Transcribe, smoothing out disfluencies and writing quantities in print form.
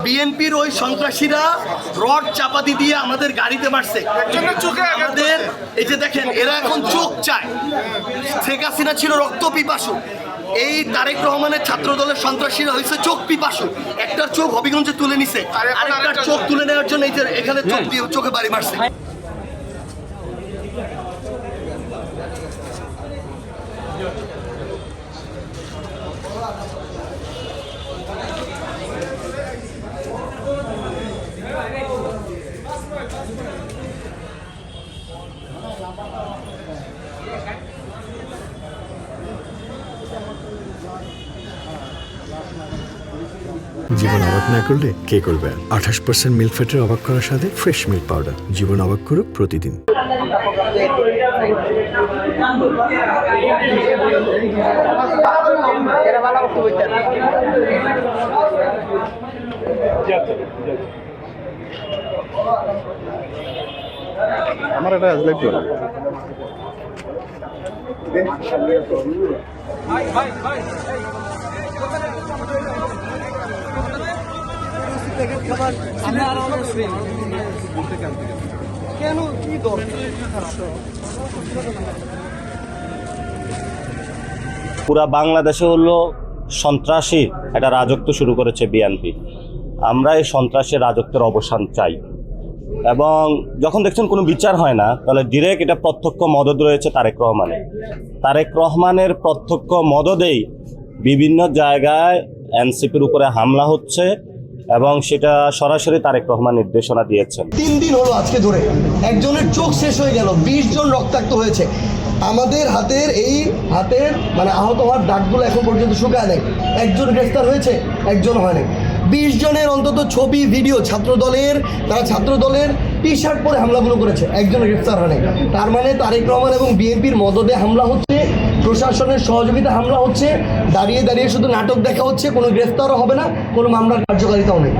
বিএনপির ওই সন্ত্রাসীরা রড চাপাতি দিয়ে আমাদের গাড়িতে মারছে। আমাদের এই যে দেখেন, এরা এখন চোখ চায়। শেখ হাসিনা ছিল রক্ত পিপাসু, এই তারেক রহমানের ছাত্র দলের সন্ত্রাসীরা হয়েছে চোখ পিপাসু। একটার চোখ হবিগঞ্জে তুলে নিছে, আরেকটার চোখ তুলে নেওয়ার জন্য এই যে এখানে চোখ দিয়ে চোখে বাড়ি মারছে। জীবন অবাক না করলে কে করবে? 28% মিল্ক ফ্যাটের অবাক করার সাথে ফ্রেশ মিল্ক পাউডার। জীবন অবাক করুক প্রতিদিন। আমার এটা আজ লাগবে পুরা বাংলাদেশে হলো সন্ত্রাসী একটা রাজত্ব শুরু করেছে বিএনপি। আমরা এই সন্ত্রাসের রাজত্বের অবসান চাই, এবং যখন দেখছেন কোনো বিচার হয় না, তাহলে ডিরেক্ট এটা প্রত্যক্ষ মদদ রয়েছে তারেক রহমানের প্রত্যক্ষ মদদেই বিভিন্ন জায়গায় এনসিপির উপরে হামলা হচ্ছে, এবং সেটা সরাসরি তারেক রহমান নির্দেশনা দিয়েছেন। 3 দিন হলো আজকে ধরে, একজনের চোখ শেষ হয়ে গেল, 20 জন রক্তাক্ত হয়েছে। আমাদের হাতের মানে আহত হওয়ার দাগগুলো এখন পর্যন্ত শুকায় নাই। একজন গ্রেফতার হয়েছে, একজন হয়নি। 20 জনের অন্তত ছবি ভিডিও তারা ছাত্র দলের টি শার্ট পরে হামলাগুলো করেছে, একজন গ্রেফতার হয়নি। তার মানে তারেক রহমান এবং বিএনপির মদদে হামলা হচ্ছে, প্রশাসনের সহযোগিতা হামলা হচ্ছে, দাঁড়িয়ে দাঁড়িয়ে শুধু নাটক দেখা হচ্ছে, কোনো গ্রেফতারও হবে না, কোনো মামলার কার্যকারিতাও নেই।